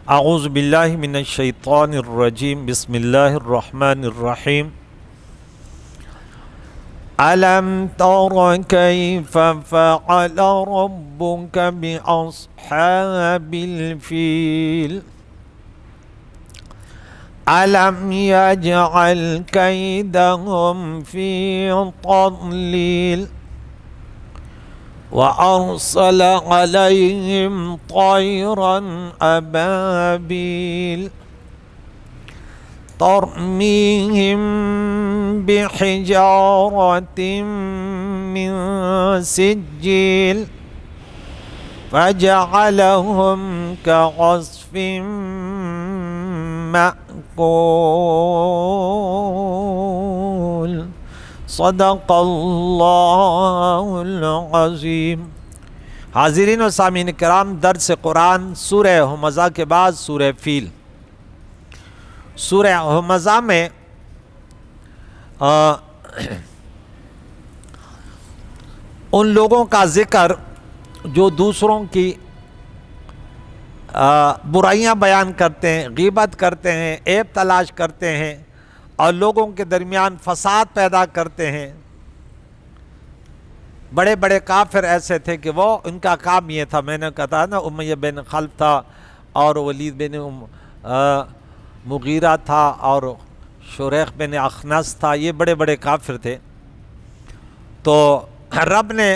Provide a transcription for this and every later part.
اعوذ باللہ من الشیطان الرجیم بسم اللہ الرحمن الرحیم ألم تر كيف فعل ربك بأصحاب الفيل ألم يجعل كيدهم في تضليل وأرسل عليهم طيرا أبابيل ترميهم بحجارة من سجيل فجعلهم كعصف مأكول صدق اللہ العظیم۔ حاضرین و سامعین کرام، درس قرآن سورہ ہمزہ کے بعد سورہ فیل۔ سورہ ہمزہ میں ان لوگوں کا ذکر جو دوسروں کی برائیاں بیان کرتے ہیں، غیبت کرتے ہیں، عیب تلاش کرتے ہیں اور لوگوں کے درمیان فساد پیدا کرتے ہیں۔ بڑے بڑے کافر ایسے تھے کہ وہ ان کا کام یہ تھا، میں نے کہا نا، امیہ بن خلف تھا اور ولید بن مغیرہ تھا اور شریح بن اخنس تھا، یہ بڑے بڑے کافر تھے۔ تو رب نے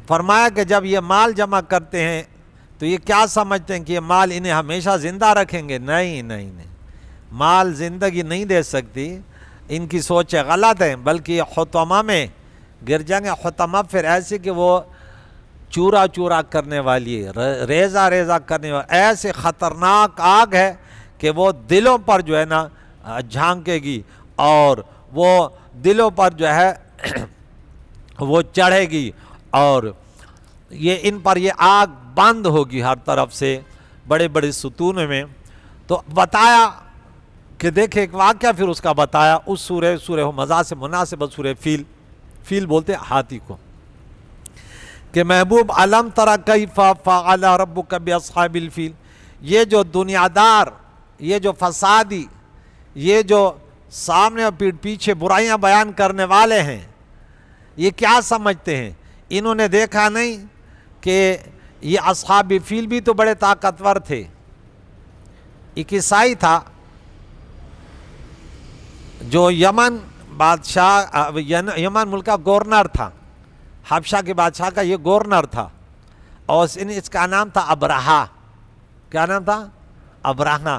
فرمایا کہ جب یہ مال جمع کرتے ہیں تو یہ کیا سمجھتے ہیں کہ یہ مال انہیں ہمیشہ زندہ رکھیں گے؟ نہیں نہیں نہیں، مال زندگی نہیں دے سکتی، ان کی سوچیں غلط ہیں، بلکہ یہ حطمہ میں گر جائیں گے۔ حطمہ پھر ایسے کہ وہ چورا چورا کرنے والی ہے، ریزہ ریزہ کرنے والی، ایسے خطرناک آگ ہے کہ وہ دلوں پر جو ہے نا جھانکے گی اور وہ دلوں پر جو ہے وہ چڑھے گی اور یہ ان پر یہ آگ بند ہوگی ہر طرف سے بڑے بڑے ستون میں۔ تو بتایا کہ دیکھیں ایک واقعہ، پھر اس کا بتایا اس سورہ ہمزہ سے مناسب سورہ فیل بولتے ہاتھی کو، کہ محبوب علم تری کیف فعل ربک باصحاب الفیل، یہ جو دنیا دار، یہ جو فسادی، یہ جو سامنے اور پیچھے برائیاں بیان کرنے والے ہیں، یہ کیا سمجھتے ہیں؟ انہوں نے دیکھا نہیں کہ یہ اصحاب فیل بھی تو بڑے طاقتور تھے۔ ایک عیسائی تھا جو یمن بادشاہ، یمن ملک کا گورنر تھا، حبشہ کے بادشاہ کا یہ گورنر تھا، اور اس کا نام تھا ابرہہ۔ کیا نام تھا؟ ابرہہ۔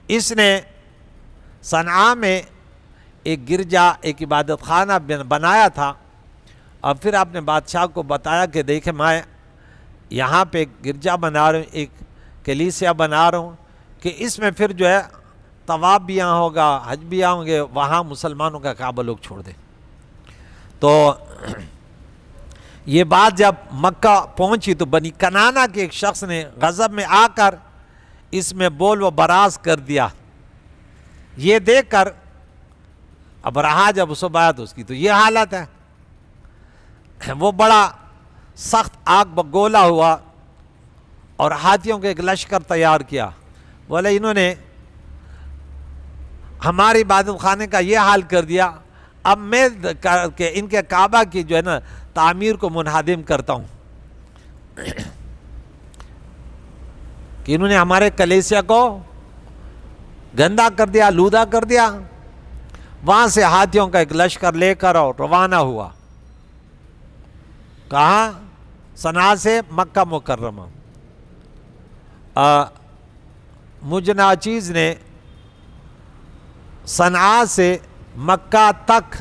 اس نے صنعاء میں ایک گرجا، ایک عبادت خانہ بنایا تھا، اور پھر آپ نے بادشاہ کو بتایا کہ دیکھیں میں یہاں پہ ایک گرجا بنا رہا ہوں، ایک کلیسیا بنا رہا ہوں، کہ اس میں پھر جو ہے طواف بھی یہاں ہوگا، حج بھی یہاں ہوں گے، وہاں مسلمانوں کا کعبہ لوگ چھوڑ دیں۔ تو یہ بات جب مکہ پہنچی تو بنی کنانہ کے ایک شخص نے غضب میں آ کر اس میں بول و براز کر دیا۔ یہ دیکھ کر ابرہہ جب صبح آیا تو اس کی تو یہ حالت ہے، وہ بڑا سخت آگ بگولا ہوا اور ہاتھیوں کے ایک لشکر تیار کیا۔ بولے انہوں نے ہماری عبادت خانے کا یہ حال کر دیا، اب میں کہ ان کے کعبہ کی جو ہے نا تعمیر کو منہدم کرتا ہوں، کہ انہوں نے ہمارے کلیسیا کو گندا کر دیا، آلودہ کر دیا۔ وہاں سے ہاتھیوں کا ایک لشکر لے کر اور روانہ ہوا، کہاں؟ صنعاء سے مکہ مکرمہ۔ مجنا چیز نے صنعاء سے مکہ تک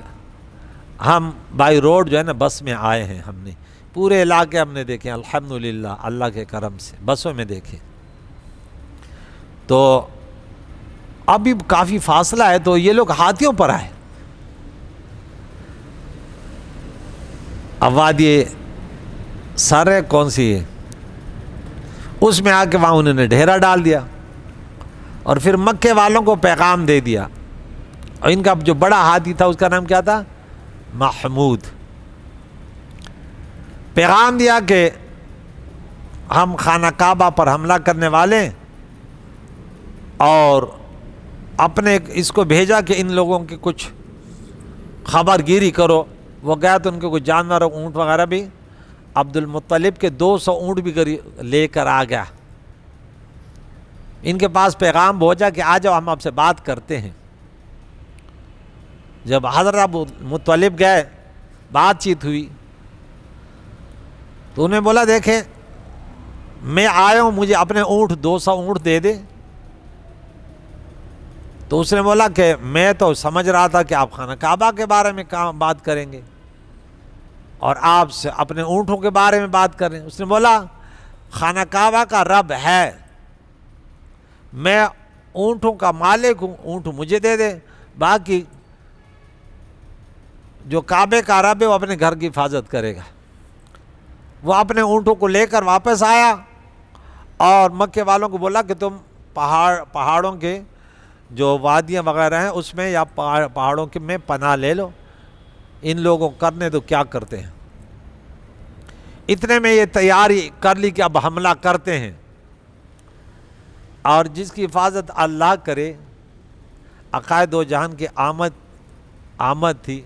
ہم بائی روڈ جو ہے نا بس میں آئے ہیں، ہم نے پورے علاقے ہم نے دیکھے الحمدللہ، اللہ کے کرم سے بسوں میں دیکھے۔ تو ابھی کافی فاصلہ ہے، تو یہ لوگ ہاتھیوں پر آئے۔ اب وادی سر ہے کون سی ہے، اس میں آ کے وہاں انہوں نے ڈھیرا ڈال دیا اور پھر مکے والوں کو پیغام دے دیا۔ اور ان کا جو بڑا ہاتھی تھا اس کا نام کیا تھا؟ محمود۔ پیغام دیا کہ ہم خانہ کعبہ پر حملہ کرنے والے، اور اپنے اس کو بھیجا کہ ان لوگوں کی کچھ خبر گیری کرو۔ وہ گیا تو ان کے کچھ جانور اونٹ وغیرہ بھی، عبد المطلب کے 200 اونٹ بھی لے کر آ گیا۔ ان کے پاس پیغام بھیجا کہ آ جاؤ، ہم آپ سے بات کرتے ہیں۔ جب حضرت ابو مطلب گئے، بات چیت ہوئی، تو انہیں بولا دیکھیں میں آیا ہوں، مجھے اپنے اونٹ 200 اونٹ دے دے۔ تو اس نے بولا کہ میں تو سمجھ رہا تھا کہ آپ خانہ کعبہ کے بارے میں بات کریں گے اور آپ سے اپنے اونٹوں کے بارے میں بات کر رہے ہیں۔ اس نے بولا خانہ کعبہ کا رب ہے، میں اونٹوں کا مالک ہوں، اونٹ مجھے دے دے، باقی جو کعبے کا رب ہے وہ اپنے گھر کی حفاظت کرے گا۔ وہ اپنے اونٹوں کو لے کر واپس آیا اور مکے والوں کو بولا کہ تم پہاڑوں کے جو وادیاں وغیرہ ہیں اس میں یا پہاڑوں کے میں پناہ لے لو، ان لوگوں کرنے تو کیا کرتے ہیں۔ اتنے میں یہ تیاری کر لی کہ اب حملہ کرتے ہیں، اور جس کی حفاظت اللہ کرے۔ عقائد دو جہان کی آمد تھی،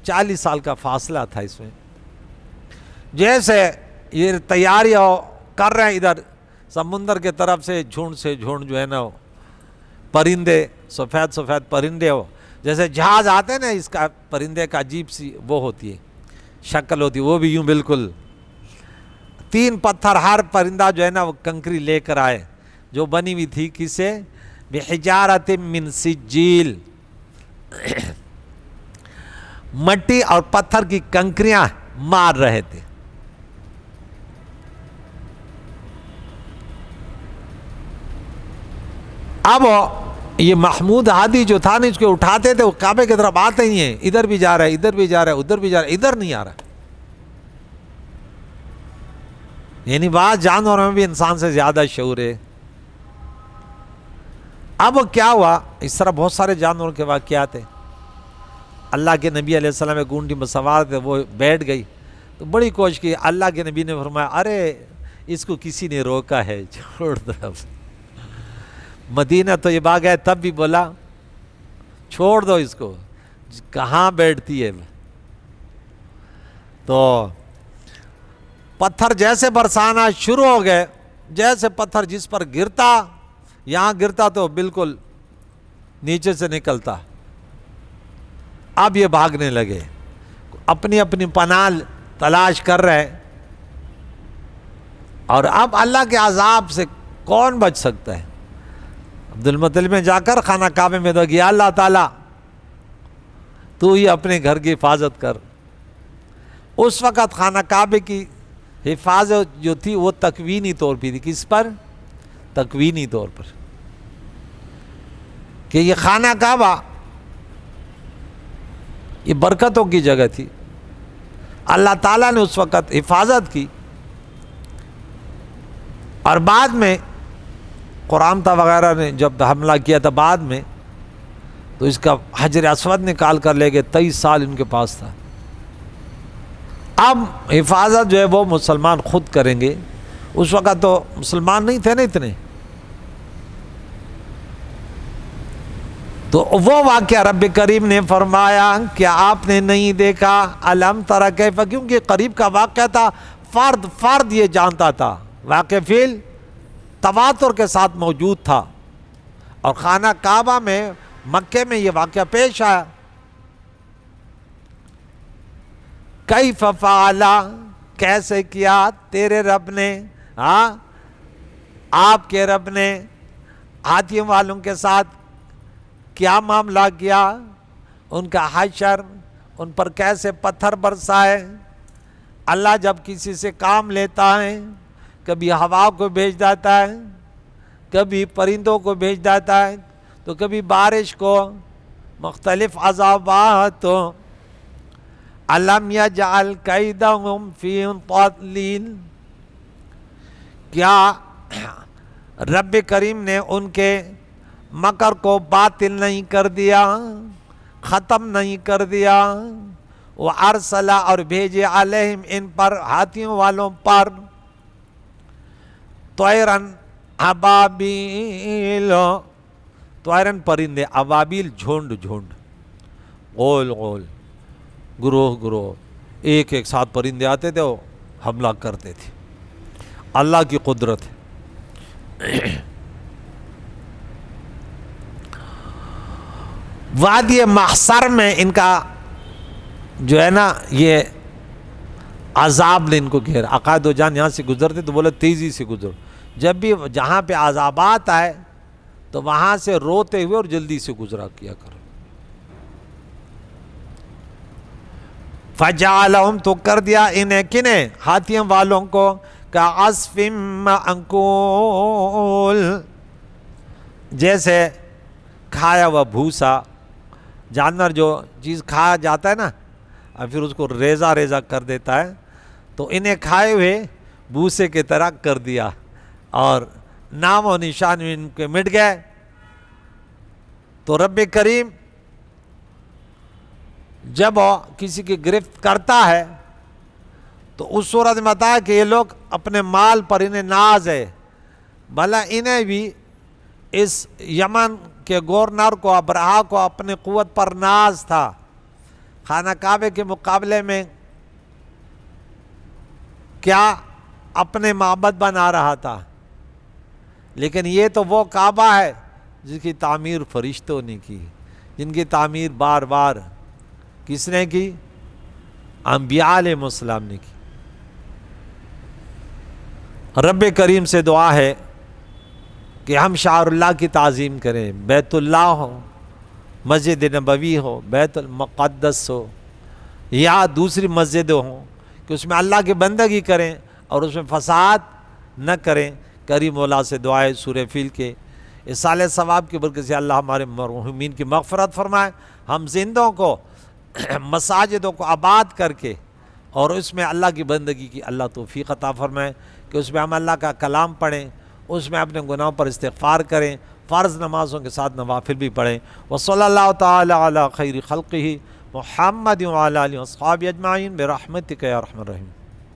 40 سال کا فاصلہ تھا اس میں۔ جیسے یہ تیاری کر رہے ہیں، ادھر سمندر کے طرف سے جھنڈ جو ہے نا پرندے، سفید سفید پرندے ہو، جیسے جہاز آتے ہیں نا، اس کا پرندے کا عجیب سی وہ ہوتی ہے، شکل ہوتی ہے، وہ بھی یوں بالکل 3 پتھر ہر پرندہ جو ہے نا وہ کنکری لے کر آئے، جو بنی ہوئی تھی کس سے؟ بحجارۃ من سجیل، مٹی اور پتھر کی کنکریاں مار رہے تھے۔ اب یہ محمود ہادی جو تھا نا، اس کو اٹھاتے تھے، وہ کعبے کی طرف آتے ہی ہیں، ادھر بھی جا رہا ہے، ادھر بھی جا رہا ہے، ادھر بھی جا رہا ہے، ادھر نہیں آ رہا۔ یعنی بعض جانوروں میں بھی انسان سے زیادہ شعور ہے۔ اب کیا ہوا، اس طرح بہت سارے جانوروں کے واقعات ہیں۔ اللہ کے نبی علیہ السلام ایک اونٹی میں سوار تھے، وہ بیٹھ گئی تو بڑی کوشش کی، اللہ کے نبی نے فرمایا ارے اس کو کسی نے روکا ہے، چھوڑ دو۔ مدینہ تو یہ باغ ہے، تب بھی بولا چھوڑ دو اس کو، کہاں بیٹھتی ہے۔ تو پتھر جیسے برسانا شروع ہو گئے، جیسے پتھر جس پر گرتا، یہاں گرتا تو بالکل نیچے سے نکلتا۔ اب یہ بھاگنے لگے، اپنی اپنی پناہ تلاش کر رہے، اور اب اللہ کے عذاب سے کون بچ سکتا ہے؟ عبد المطلب میں جا کر خانہ کعبے میں تو گیا، اللہ تعالیٰ تو ہی اپنے گھر کی حفاظت کر۔ اس وقت خانہ کعبے کی حفاظت جو تھی وہ تکوینی طور پہ تھی۔ کس پر؟ تکوینی طور پر، کہ یہ خانہ کعبہ یہ برکتوں کی جگہ تھی، اللہ تعالیٰ نے اس وقت حفاظت کی۔ اور بعد میں قرآمطہ وغیرہ نے جب حملہ کیا تھا بعد میں، تو اس کا حجر اسود نکال کر لے گئے، 23 سال ان کے پاس تھا۔ اب حفاظت جو ہے وہ مسلمان خود کریں گے، اس وقت تو مسلمان نہیں تھے نا اتنے۔ تو وہ واقعہ رب کریم نے فرمایا کہ آپ نے نہیں دیکھا، الم تری کیف، کیونکہ قریب کا واقعہ تھا، فرد یہ جانتا تھا، واقع فعل تواتر کے ساتھ موجود تھا، اور خانہ کعبہ میں مکے میں یہ واقعہ پیش آیا۔ کیف فعل، کیسے کیا تیرے رب نے، آپ کے رب نے ہاتھیوں والوں کے ساتھ کیا معاملہ کیا، ان کا حشر، ان پر کیسے پتھر برسائے۔ اللہ جب کسی سے کام لیتا ہے، کبھی ہوا کو بھیج دیتا ہے، کبھی پرندوں کو بھیج دیتا ہے، تو کبھی بارش کو، مختلف عذابات۔ الم یجعل کیدہم فی تضلیل، کیا رب کریم نے ان کے مکر کو باطل نہیں کر دیا، ختم نہیں کر دیا۔ وَأَرْسَلَ، اور بھیجے علیہم ان پر، ہاتھیوں والوں پر، طیرن ابابیل، طیرن پرندے، ابابیل جھنڈ جھنڈ، غول غول، گروہ گروہ، ایک ایک ساتھ پرندے آتے تھے وہ حملہ کرتے تھے۔ اللہ کی قدرت ہے۔ وادی محشر میں ان کا جو ہے نا یہ عذاب نے ان کو گھیرا۔ عقائد و جان یہاں سے گزرتے تو بولے تیزی سے گزر، جب بھی جہاں پہ عذابات آئے تو وہاں سے روتے ہوئے اور جلدی سے گزرا کیا کرو۔ فجعلہم، تو کر دیا انہیں، کنہیں؟ ہاتھیوں والوں کو، کعصف مأکول، جیسے کھایا ہوا بھوسا، جانور جو چیز کھایا جاتا ہے نا اور پھر اس کو ریزہ ریزہ کر دیتا ہے، تو انہیں کھائے ہوئے بھوسے کی طرح کر دیا اور نام و نشان ان کے مٹ گئے۔ تو رب کریم جب وہ کسی کی گرفت کرتا ہے تو اس صورت میں بتایا کہ یہ لوگ اپنے مال پر انہیں ناز ہے، بھلا انہیں بھی اس یمن کہ گورنر کو، ابرہا کو اپنی قوت پر ناز تھا، خانہ کعبے کے مقابلے میں کیا اپنے معبد بنا رہا تھا، لیکن یہ تو وہ کعبہ ہے جس کی تعمیر فرشتوں نے کی، جن کی تعمیر بار بار کس نے کی؟ انبیاء علیہ السلام نے کی۔ رب کریم سے دعا ہے کہ ہم شعائر اللہ کی تعظیم کریں، بیت اللہ ہو، مسجد نبوی ہو، بیت المقدس ہو یا دوسری مسجدیں ہوں، کہ اس میں اللہ کی بندگی کریں اور اس میں فساد نہ کریں۔ کریم مولا سے دعائے سورہ فیل کے اصالہ ثواب کی برکت سے اللہ ہمارے مرحومین کی مغفرت فرمائے، ہم زندوں کو مساجدوں کو آباد کر کے اور اس میں اللہ کی بندگی کی اللہ توفیق عطا فرمائے کہ اس میں ہم اللہ کا کلام پڑھیں، اس میں اپنے گناہوں پر استغفار کریں، فرض نمازوں کے ساتھ نوافل بھی پڑھیں۔ وصلی اللہ تعالی علی خیر خلقہ محمد وعلی آلہ واصحابہ اجمعین برحمتک یا ارحم الراحمین۔